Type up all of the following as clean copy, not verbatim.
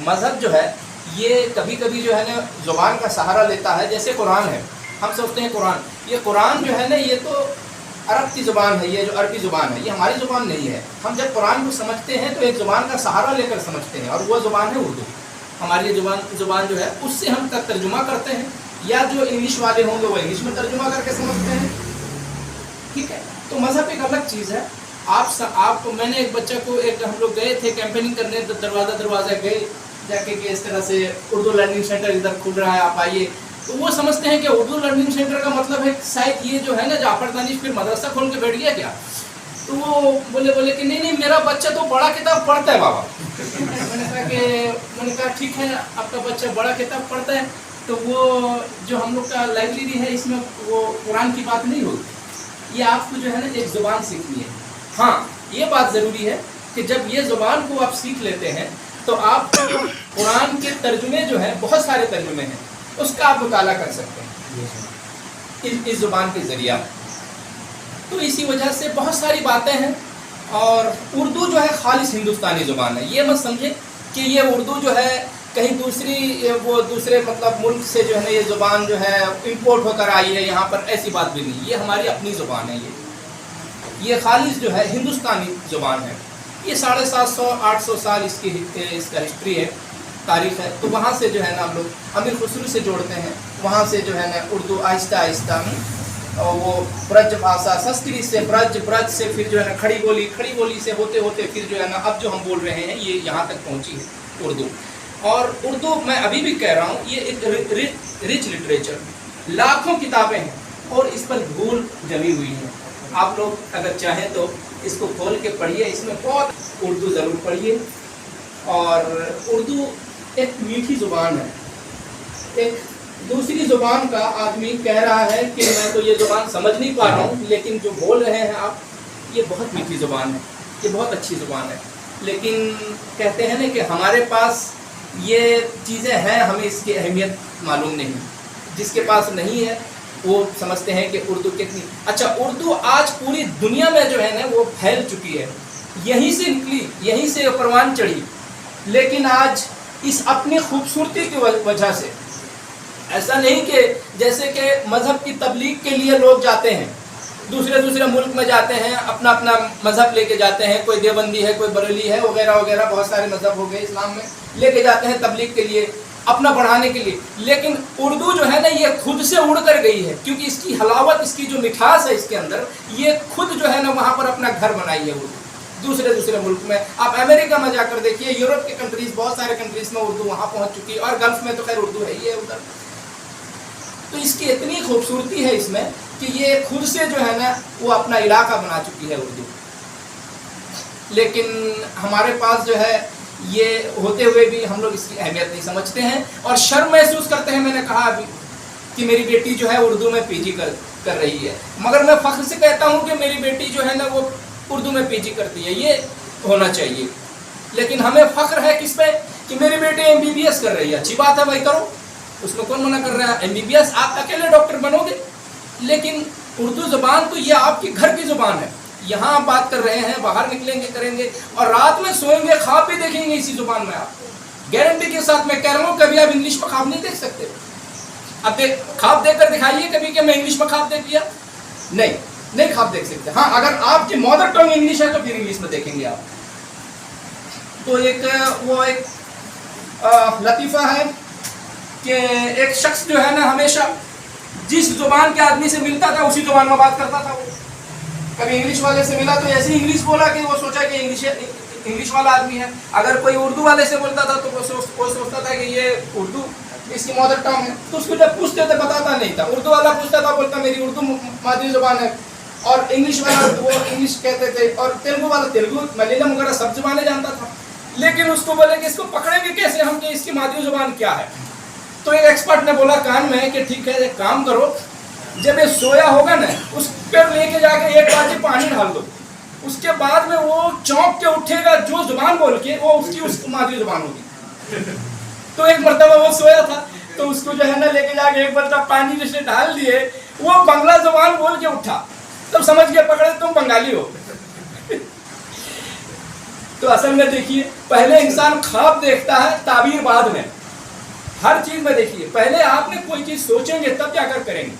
مذہب جو ہے یہ کبھی کبھی جو ہے نا زبان کا سہارا لیتا ہے. جیسے قرآن ہے, ہم سوچتے ہیں قرآن جو ہے نا یہ تو عرب کی زبان ہے, یہ جو عربی زبان ہے یہ ہماری زبان نہیں ہے. ہم جب قرآن کو سمجھتے ہیں تو ایک زبان کا سہارا لے کر سمجھتے ہیں, اور وہ زبان ہے اردو. ہماری یہ زبان جو ہے اس سے ہم ترجمہ کرتے ہیں, یا جو انگلش والے ہوں گے وہ انگلش میں ترجمہ کر کے سمجھتے ہیں. ٹھیک ہے, تو مذہب ایک الگ چیز ہے. آپ میں نے ایک بچہ کو ہم لوگ گئے تھے کیمپیننگ کرنے, دروازہ گئے جا کے کہ اس طرح سے اردو لرننگ سینٹر ادھر کھل رہا ہے, آپ آئیے. تو وہ سمجھتے ہیں کہ اردو لرننگ سینٹر کا مطلب ہے شاید یہ جو ہے نا جعفر دانش پھر مدرسہ کھول کے بیٹھ گیا کیا. تو وہ بولے کہ نہیں میرا بچہ تو بڑا کتاب پڑھتا ہے بابا. میں نے کہا ٹھیک ہے آپ کا بچہ بڑا کتاب پڑھتا ہے, تو وہ جو ہم لوگ کا لائبریری ہے اس میں وہ قرآن کی بات نہیں ہوگی, یہ آپ کو جو ہے نا ایک زبان سیکھنی ہے. ہاں یہ بات ضروری ہے کہ جب یہ زبان کو آپ سیکھ لیتے ہیں تو آپ کو قرآن کے ترجمے جو ہیں بہت سارے ترجمے ہیں اس کا آپ مطالعہ کر سکتے ہیں اس زبان کے ذریعہ. تو اسی وجہ سے بہت ساری باتیں ہیں. اور اردو جو ہے خالص ہندوستانی زبان ہے. یہ مت سمجھے کہ یہ اردو جو ہے کہیں دوسرے مطلب ملک سے جو ہے نا یہ زبان جو ہے امپورٹ ہو کر آئی ہے یہاں پر, ایسی بات بھی نہیں. یہ ہماری اپنی زبان ہے, یہ خالص جو ہے ہندوستانی زبان ہے. یہ 750-800 سال اس کا ہسٹری ہے, تاریخ ہے. تو وہاں سے جو ہے نا ہم لوگ امیر خسرو سے جوڑتے ہیں, وہاں سے جو ہے نا اردو آہستہ آہستہ اور وہ برج بھاشا سنسکرت سے برج سے پھر جو ہے نا کھڑی بولی سے ہوتے ہوتے پھر جو ہے نا اب جو ہم بول رہے ہیں یہ یہاں تک پہنچی ہے اردو. اور اردو میں ابھی بھی کہہ رہا ہوں یہ ایک رچ لٹریچر, لاکھوں کتابیں ہیں اور اس پر دھول جمی ہوئی ہے. آپ لوگ اگر چاہیں تو اس کو کھول کے پڑھیے, اس میں بہت اردو ضرور پڑھیے. اور اردو ایک میٹھی زبان ہے. ایک دوسری زبان کا آدمی کہہ رہا ہے کہ میں تو یہ زبان سمجھ نہیں پا رہا ہوں, لیکن جو بول رہے ہیں آپ یہ بہت میٹھی زبان ہے, یہ بہت اچھی زبان ہے. لیکن کہتے ہیں نا کہ ہمارے پاس یہ چیزیں ہیں, ہمیں اس کی اہمیت معلوم نہیں. جس کے پاس نہیں ہے وہ سمجھتے ہیں کہ اردو کتنی اچھا. اردو آج پوری دنیا میں جو ہے نا وہ پھیل چکی ہے, یہیں سے نکلی, یہیں سے پروان چڑھی. لیکن آج اس اپنی خوبصورتی کی وجہ سے, ایسا نہیں کہ جیسے کہ مذہب کی تبلیغ کے لیے لوگ جاتے ہیں دوسرے ملک میں جاتے ہیں, اپنا مذہب لے کے جاتے ہیں, کوئی دیوبندی ہے کوئی بریلی ہے وغیرہ وغیرہ, بہت سارے مذہب ہو گئے اسلام میں, لے کے جاتے ہیں تبلیغ کے لیے, اپنا بڑھانے کے لیے. لیکن اردو جو ہے نا یہ خود سے اڑ کر گئی ہے, کیونکہ اس کی حلاوت, اس کی جو مٹھاس ہے اس کے اندر, یہ خود جو ہے نا وہاں پر اپنا گھر بنائی ہے اردو. دوسرے ملک میں آپ امریکہ میں جا کر دیکھیے, یورپ کے کنٹریز, بہت سارے کنٹریز میں اردو وہاں پہنچ چکی ہے, اور گلف میں تو خیر اردو ہے ہی ہے ادھر. تو اس کی اتنی خوبصورتی ہے اس میں کہ یہ خود سے جو ہے نا وہ اپنا علاقہ بنا چکی ہے اردو. لیکن ہمارے پاس جو ہے یہ ہوتے ہوئے بھی ہم لوگ اس کی اہمیت نہیں سمجھتے ہیں اور شرم محسوس کرتے ہیں. میں نے کہا ابھی کہ میری بیٹی جو ہے اردو میں پی جی کر رہی ہے, مگر میں فخر سے کہتا ہوں کہ میری بیٹی جو ہے نا وہ اردو میں پی جی کرتی ہے. یہ ہونا چاہیے. لیکن ہمیں فخر ہے کس پہ کہ میری بیٹی MBBS کر رہی ہے. اچھی بات ہے بھائی, کرو, اس میں کون منع کر رہا ہے. MBBS آپ اکیلے ڈاکٹر بنو گے, لیکن اردو زبان تو یہ آپ کے گھر کی زبان ہے. یہاں آپ بات کر رہے ہیں, باہر نکلیں گے کریں گے, اور رات میں سوئیں گے, خواب بھی دیکھیں گے اسی زبان میں. آپ گارنٹی کے ساتھ میں کہہ رہا ہوں, کبھی آپ انگلش میں خواب نہیں دیکھ سکتے. اب خواب دیکھ کر دکھائیے کبھی کہ میں انگلش میں خواب دیکھ لیا. نہیں خواب دیکھ سکتے. ہاں اگر آپ کی مدر ٹنگ انگلش ہے تو پھر انگلش میں دیکھیں گے آپ. تو ایک لطیفہ ہے کہ ایک شخص جو ہے نا ہمیشہ جس زبان کے آدمی سے ملتا تھا اسی زبان میں بات کرتا تھا. وہ کبھی انگلش والے سے ملا تو ایسی انگلش بولا کہ وہ سوچا کہ انگلش والا آدمی ہے. اگر کوئی اردو والے سے بولتا تھا تو وہ سوچتا تھا کہ یہ اردو اس کی مدر ٹنگ ہے. تو اس کو جب پوچھتے تھے بتاتا نہیں تھا. اردو والا پوچھتا تھا, بولتا میری اردو مادری زبان ہے, اور انگلش والا وہ انگلش کہتے تھے, اور تیلگو والا تیلگو, ملیالم وغیرہ سب زبانیں جانتا تھا. لیکن اس کو بولے کہ اس کو پکڑیں گے کیسے ہم کہ اس کی مادری زبان کیا ہے. تو ایک ایکسپرٹ نے بولا کان میں کہ ٹھیک ہے ایک کام کرو, جب یہ سویا ہوگا نا اس پر لے کے جا کے ایک باجی پانی ڈال دو, اس کے بعد میں وہ چونک کے اٹھے گا جو زبان بول کے وہ اس کی مادری زبان ہوگی. تو ایک مرتبہ وہ سویا تھا تو اس کو جو ہے نا لے کے جا کے ایک مرتبہ پانی جس نے ڈال دیے, وہ بنگلہ زبان بول کے اٹھا, تب سمجھ کے پکڑے تم بنگالی ہو. تو اصل میں دیکھیے پہلے انسان خواب دیکھتا ہے، تعبیر بعد میں. ہر چیز میں دیکھیے پہلے آپ نے کوئی چیز سوچیں گے تب جا کر کریں گے.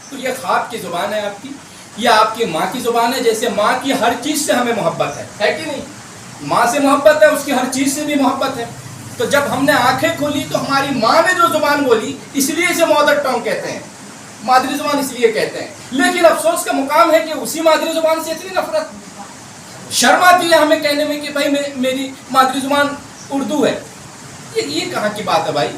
تو یہ خواب کی زبان ہے آپ کی، یہ آپ کی ماں کی زبان ہے. جیسے ماں کی ہر چیز سے ہمیں محبت ہے کہ نہیں؟ ماں سے محبت ہے، اس کی ہر چیز سے بھی محبت ہے. تو جب ہم نے آنکھیں کھولی تو ہماری ماں نے جو زبان بولی، اس لیے اسے مدر ٹنگ کہتے ہیں، مادری زبان اس لیے کہتے ہیں. لیکن افسوس کا مقام ہے کہ اسی مادری زبان سے اتنی نفرت، شرم آتی ہے ہمیں کہنے میں کہ بھائی میری مادری زبان اردو ہے. یہ کہاں کی بات ہے بھائی؟